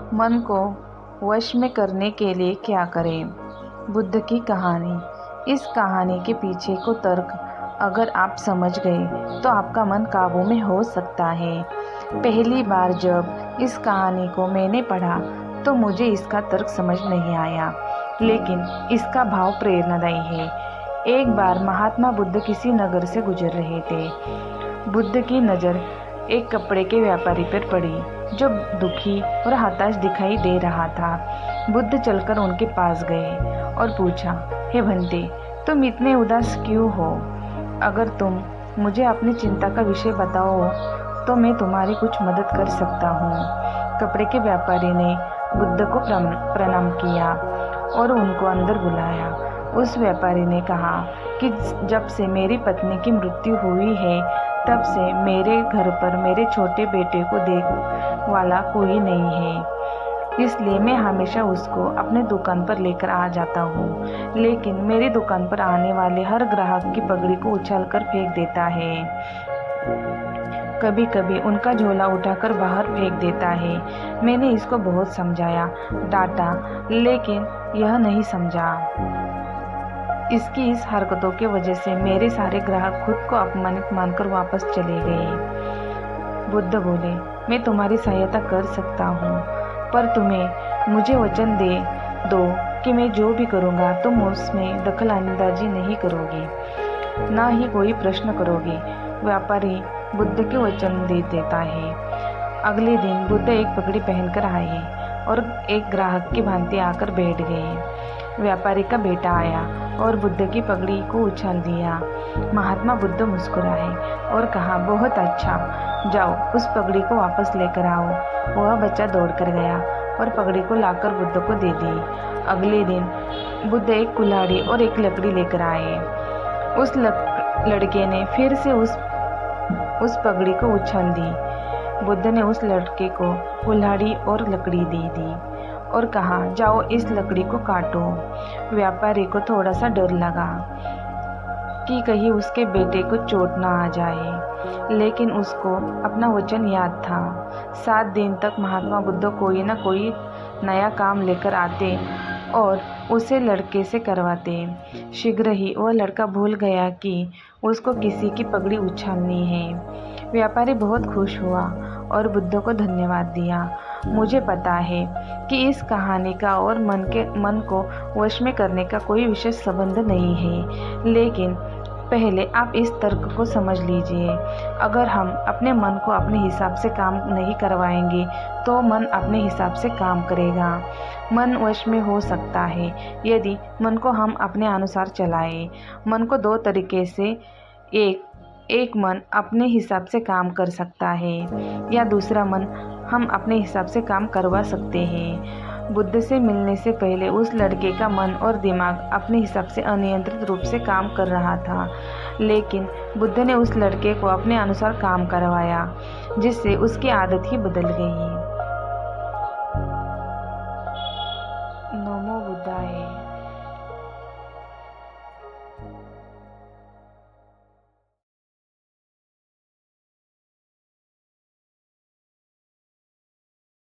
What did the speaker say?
मन को वश में करने के लिए क्या करें? बुद्ध की कहानी। इस कहानी के पीछे को तर्क अगर आप समझ गए तो आपका मन काबू में हो सकता है। पहली बार जब इस कहानी को मैंने पढ़ा तो मुझे इसका तर्क समझ नहीं आया, लेकिन इसका भाव प्रेरणादायी है। एक बार महात्मा बुद्ध किसी नगर से गुजर रहे थे। बुद्ध की नज़र एक कपड़े के व्यापारी पर पड़ी जो दुखी और हताश दिखाई दे रहा था। बुद्ध चलकर उनके पास गए और पूछा, हे भंते, तुम इतने उदास क्यों हो? अगर तुम मुझे अपनी चिंता का विषय बताओ तो मैं तुम्हारी कुछ मदद कर सकता हूँ। कपड़े के व्यापारी ने बुद्ध को प्रणाम किया और उनको अंदर बुलाया। उस व्यापारी ने कहा कि जब से मेरी पत्नी की मृत्यु हुई है तब से मेरे घर पर मेरे छोटे बेटे को देख वाला कोई नहीं है, इसलिए मैं हमेशा उसको अपने दुकान पर लेकर आ जाता हूँ, लेकिन मेरी दुकान पर आने वाले हर ग्राहक की पगड़ी को उछालकर फेंक देता है। कभी कभी उनका झोला उठाकर बाहर फेंक देता है। मैंने इसको बहुत समझाया, डांटा, लेकिन यह नहीं समझा। इसकी इस हरकतों की वजह से मेरे सारे ग्राहक खुद को अपमानित मानकर वापस चले गए। बुद्ध बोले, मैं तुम्हारी सहायता कर सकता हूँ, पर तुम्हें मुझे वचन दे दो कि मैं जो भी करूँगा तुम उसमें दखल अंदाजी नहीं करोगे, ना ही कोई प्रश्न करोगे। व्यापारी बुद्ध के वचन दे देता है। अगले दिन बुद्ध एक पगड़ी पहनकर आए और एक ग्राहक की भांति आकर बैठ गए। व्यापारी का बेटा आया और बुद्ध की पगड़ी को उछाल दिया। महात्मा बुद्ध मुस्कुराए और कहा, बहुत अच्छा, जाओ उस पगड़ी को वापस लेकर आओ। वह बच्चा दौड़कर गया और पगड़ी को लाकर बुद्ध को दे दी। अगले दिन बुद्ध एक कुल्हाड़ी और एक लकड़ी लेकर आए। उस लड़के ने फिर से उस पगड़ी को उछाल दी। बुद्ध ने उस लड़के को कुल्हाड़ी और लकड़ी दे दी और कहा, जाओ इस लकड़ी को काटो। व्यापारी को थोड़ा सा डर लगा कि कहीं उसके बेटे को चोट ना आ जाए, लेकिन उसको अपना वचन याद था। 7 दिन तक महात्मा बुद्ध कोई ना कोई नया काम लेकर आते और उसे लड़के से करवाते। शीघ्र ही वह लड़का भूल गया कि उसको किसी की पगड़ी उछालनी है। व्यापारी बहुत खुश हुआ और बुद्ध को धन्यवाद दिया। मुझे पता है कि इस कहानी का और मन को वश में करने का कोई विशेष संबंध नहीं है, लेकिन पहले आप इस तर्क को समझ लीजिए। अगर हम अपने मन को अपने हिसाब से काम नहीं करवाएंगे तो मन अपने हिसाब से काम करेगा। मन वश में हो सकता है यदि मन को हम अपने अनुसार चलाएं। मन को 2 तरीके से, एक मन अपने हिसाब से काम कर सकता है या दूसरा मन हम अपने हिसाब से काम करवा सकते हैं। बुद्ध से मिलने से पहले उस लड़के का मन और दिमाग अपने हिसाब से अनियंत्रित रूप से काम कर रहा था, लेकिन बुद्ध ने उस लड़के को अपने अनुसार काम करवाया, जिससे उसकी आदत ही बदल गई। नमो बुद्धाय।